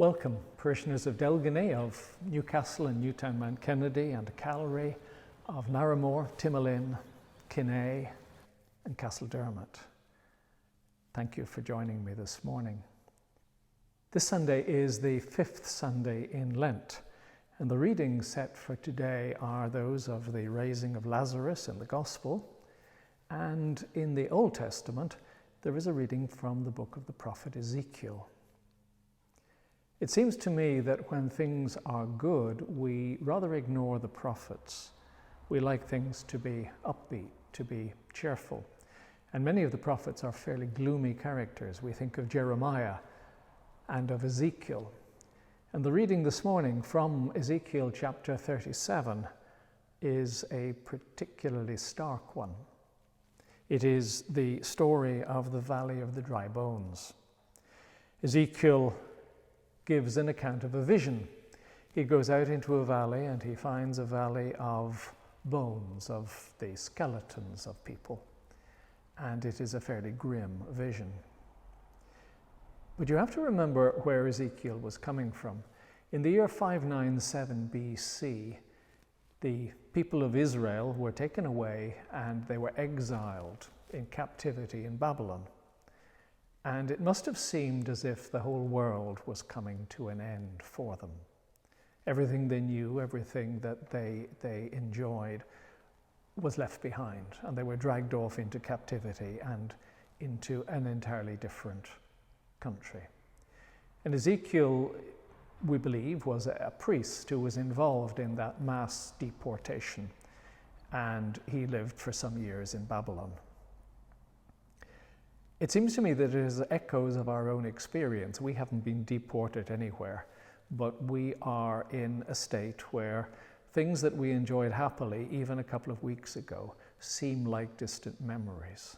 Welcome, parishioners of Delgany, of Newcastle and Newtown Mount Kennedy and Calry, of Narramore, Timolin, Kinnay and Castledermot. Thank you for joining me this morning. This Sunday is the fifth Sunday in Lent, and the readings set for today are those of the raising of Lazarus in the Gospel, and in the Old Testament there is a reading from the book of the prophet Ezekiel. It seems to me that when things are good, we rather ignore the prophets. We like things to be upbeat, to be cheerful. And many of the prophets are fairly gloomy characters. We think of Jeremiah and of Ezekiel. And the reading this morning from Ezekiel chapter 37 is a particularly stark one. It is the story of the valley of the dry bones. Ezekiel gives an account of a vision. He goes out into a valley and he finds a valley of bones, of the skeletons of people. And it is a fairly grim vision. But you have to remember where Ezekiel was coming from. In the year 597 BC, the people of Israel were taken away and they were exiled in captivity in Babylon. And it must have seemed as if the whole world was coming to an end for them. Everything they knew, everything that they enjoyed was left behind, and they were dragged off into captivity and into an entirely different country. And Ezekiel, we believe, was a priest who was involved in that mass deportation, and he lived for some years in Babylon. It seems to me that it is echoes of our own experience. We haven't been deported anywhere, but we are in a state where things that we enjoyed happily even a couple of weeks ago seem like distant memories.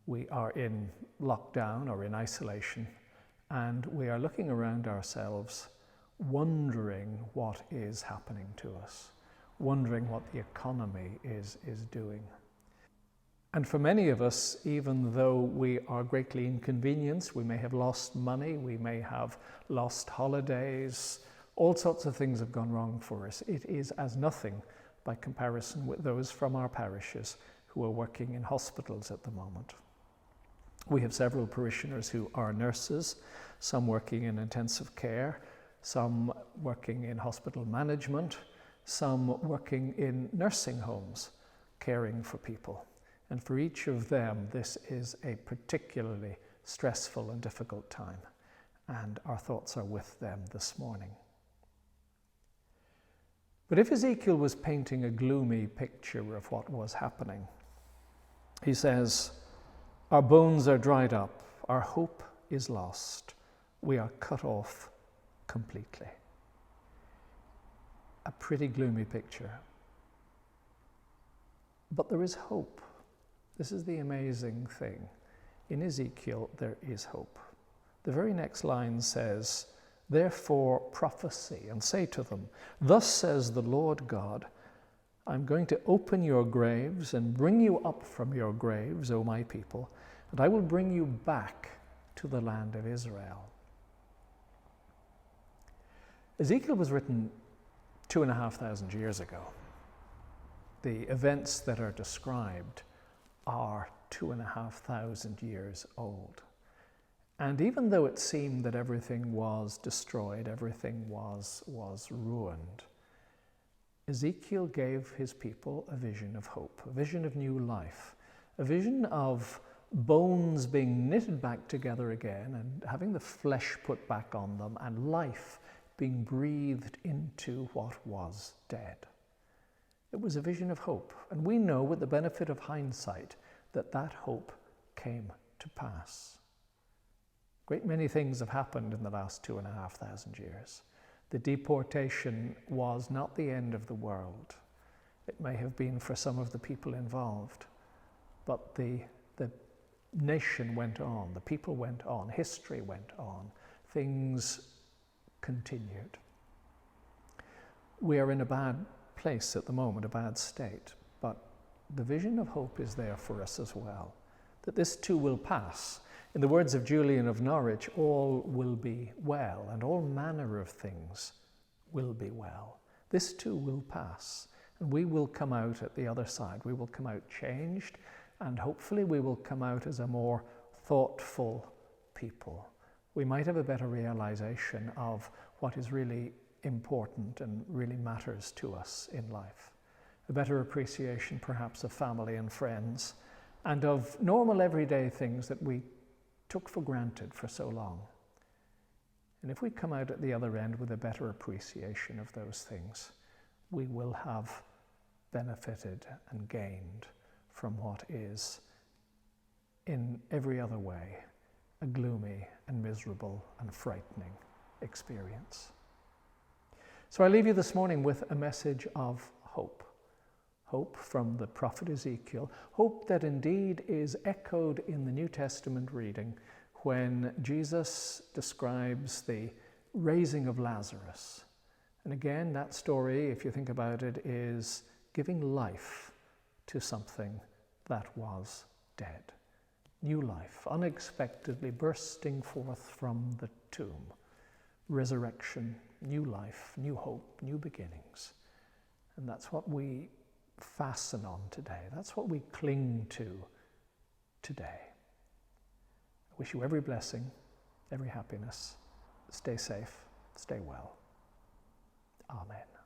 We are in lockdown or in isolation, and we are looking around ourselves, wondering what is happening to us, wondering what the economy is doing. And for many of us, even though we are greatly inconvenienced, we may have lost money, we may have lost holidays, all sorts of things have gone wrong for us. It is as nothing by comparison with those from our parishes who are working in hospitals at the moment. We have several parishioners who are nurses, some working in intensive care, some working in hospital management, some working in nursing homes, caring for people. And for each of them, this is a particularly stressful and difficult time. And our thoughts are with them this morning. But if Ezekiel was painting a gloomy picture of what was happening, he says, "Our bones are dried up, our hope is lost, we are cut off completely." A pretty gloomy picture. But there is hope. This is the amazing thing. In Ezekiel, there is hope. The very next line says, "Therefore prophesy and say to them, thus says the Lord God, I'm going to open your graves and bring you up from your graves, O my people, and I will bring you back to the land of Israel." Ezekiel was written 2,500 years ago. The events that are described are 2,500 years old. And even though it seemed that everything was destroyed, everything was ruined, Ezekiel gave his people a vision of hope, a vision of new life, a vision of bones being knitted back together again and having the flesh put back on them and life being breathed into what was dead. It was a vision of hope, and we know with the benefit of hindsight that that hope came to pass. A great many things have happened in the last 2,500 years. The deportation was not the end of the world. It may have been for some of the people involved, but the nation went on, the people went on, history went on, things continued. We are in a bad place at the moment, a bad state, but the vision of hope is there for us as well, that this too will pass. In the words of Julian of Norwich, all will be well, and all manner of things will be well. This too will pass, and we will come out at the other side. We will come out changed, and hopefully we will come out as a more thoughtful people. We might have a better realization of what is really important and really matters to us in life. A better appreciation perhaps of family and friends, and of normal everyday things that we took for granted for so long. And if we come out at the other end with a better appreciation of those things, we will have benefited and gained from what is, in every other way, a gloomy and miserable and frightening experience. So I leave you this morning with a message of hope. Hope from the prophet Ezekiel, hope that indeed is echoed in the New Testament reading when Jesus describes the raising of Lazarus. And again, that story, if you think about it, is giving life to something that was dead. New life, unexpectedly bursting forth from the tomb. Resurrection, new life, new hope, new beginnings. And that's what we fasten on today. That's what we cling to today. I wish you every blessing, every happiness. Stay safe, stay well. Amen.